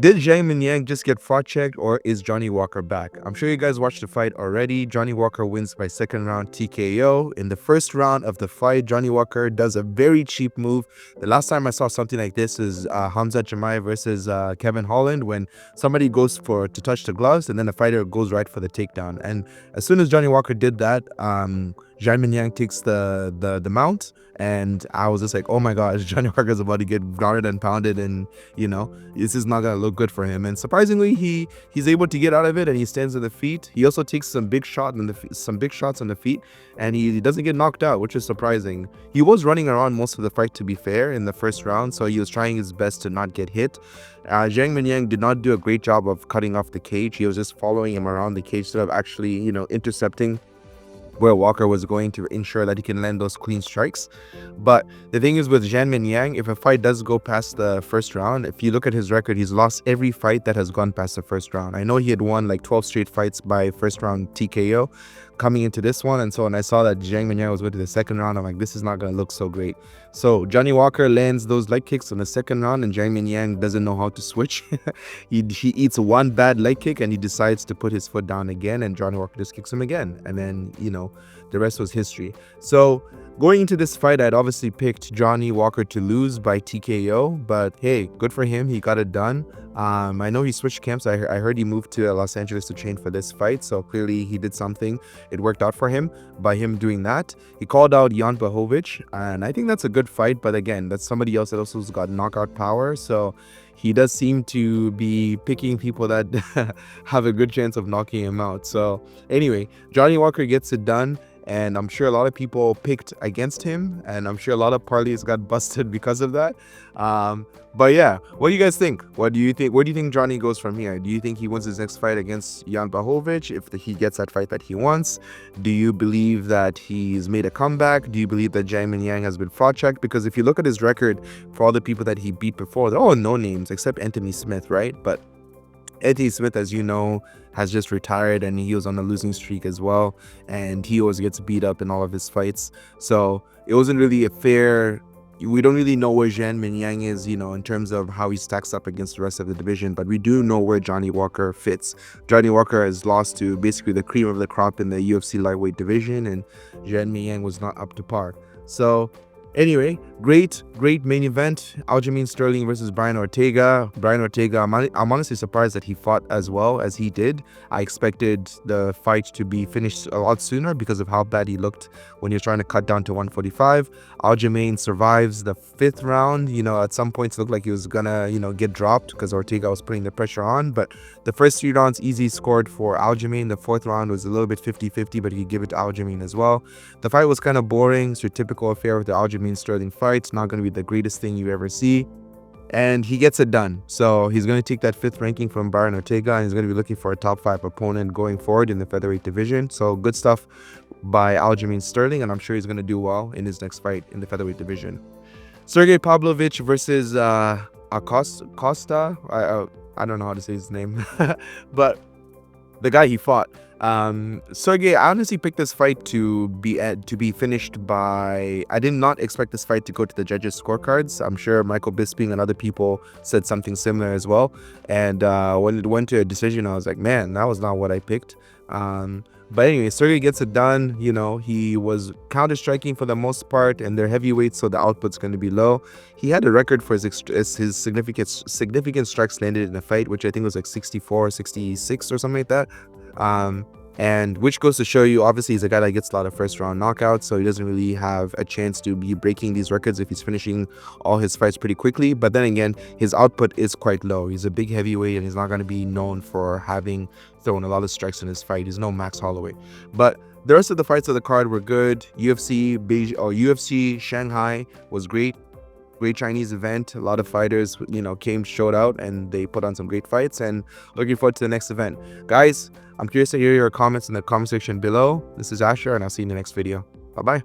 Did Zhang MinYang just get fraud checked, or is Johnny Walker back? I'm sure you guys watched the fight already. Johnny Walker wins by second round TKO. In the first round of the fight, Johnny Walker does a very cheap move. The last time I saw something like this is Hamza Chimaev versus Kevin Holland, when somebody goes to touch the gloves and then the fighter goes right for the takedown. And as soon as Johnny Walker did that, Zhang MinYang takes the mount, and I was just like, oh my gosh, Johnny Walker's about to get grounded and pounded, and this is not gonna look good for him. And surprisingly, he's able to get out of it, and he stands on the feet. He also takes some big shots on the feet, and he doesn't get knocked out, which is surprising. He was running around most of the fight, to be fair, in the first round, so he was trying his best to not get hit. Zhang MinYang did not do a great job of cutting off the cage. He was just following him around the cage instead of actually, intercepting where Walker was going, to ensure that he can land those clean strikes. But the thing is, with Zhang MinYang, if a fight does go past the first round, if you look at his record, he's lost every fight that has gone past the first round. I know he had won like 12 straight fights by first round TKO coming into this one, and so when I saw that Zhang MinYang was going to the second round, I'm like, this is not going to look so great. So Johnny Walker lands those leg kicks in the second round, and Zhang MinYang doesn't know how to switch. he eats one bad leg kick, and he decides to put his foot down again, and Johnny Walker just kicks him again, and then the rest was history. So going into this fight, I'd obviously picked Johnny Walker to lose by TKO, but hey, good for him. He got it done. I know he switched camps. I heard he moved to Los Angeles to train for this fight, so clearly he did something. It worked out for him by him doing that. He called out Jan Blachowicz, and I think that's a good fight, but again, that's somebody else that also has got knockout power, so he does seem to be picking people that have a good chance of knocking him out. So anyway, Johnny Walker gets it done, and I'm sure a lot of people picked against him, and I'm sure a lot of parlays got busted because of that. But yeah, what do you guys think? What do you think? Where do you think Johnny goes from here? Do you think he wins his next fight against Jan Blachowicz if he gets that fight that he wants? Do you believe that he's made a comeback? Do you believe that Zhang MinYang has been fraud checked? Because if you look at his record for all the people that he beat before, they're all no names except Anthony Smith, right? But Anthony Smith, as you know, has just retired, and he was on a losing streak as well, and he always gets beat up in all of his fights. So it wasn't really a fair. We don't really know where Zhang MinYang is, in terms of how he stacks up against the rest of the division, but we do know where Johnny Walker fits. Johnny Walker has lost to basically the cream of the crop in the UFC lightweight division, and Zhang MinYang was not up to par. So anyway, great main event. Aljamain Sterling versus Brian Ortega. Brian Ortega, I'm honestly surprised that he fought as well as he did. I expected the fight to be finished a lot sooner because of how bad he looked when he was trying to cut down to 145. Aljamain survives the fifth round. At some points it looked like he was gonna, get dropped because Ortega was putting the pressure on. But the first 3 rounds easy scored for Aljamain. The fourth round was a little bit 50-50, but he give it to Aljamain as well. The fight was kind of boring. It's your typical affair with the Aljamain Sterling fight. It's not going to be the greatest thing you ever see, and he gets it done. So he's going to take that 5th ranking from Brian Ortega, and he's going to be looking for a top 5 opponent going forward in the featherweight division. So good stuff by Aljamain Sterling, and I'm sure he's going to do well in his next fight in the featherweight division. Sergey Pavlovich versus Acosta. I don't know how to say his name, but the guy he fought. Sergey, I honestly picked this fight to be finished by. I did not expect this fight to go to the judges' scorecards. I'm sure Michael Bisping and other people said something similar as well. And when it went to a decision, I was like, man, that was not what I picked. But anyway, Sergey gets it done. He was counter striking for the most part, and they're heavyweights, so the output's going to be low. He had a record for his significant strikes landed in a fight, which I think was like 64, 66 or something like that. And which goes to show you, obviously, he's a guy that gets a lot of first round knockouts, so he doesn't really have a chance to be breaking these records if he's finishing all his fights pretty quickly. But then again, his output is quite low. He's a big heavyweight, and he's not going to be known for having thrown a lot of strikes in his fight. He's no Max Holloway. But the rest of the fights of the card were good. UFC Shanghai was great. Great Chinese event. A lot of fighters, showed out, and they put on some great fights, and looking forward to the next event. Guys, I'm curious to hear your comments in the comment section below. This is Asher, and I'll see you in the next video. Bye-bye.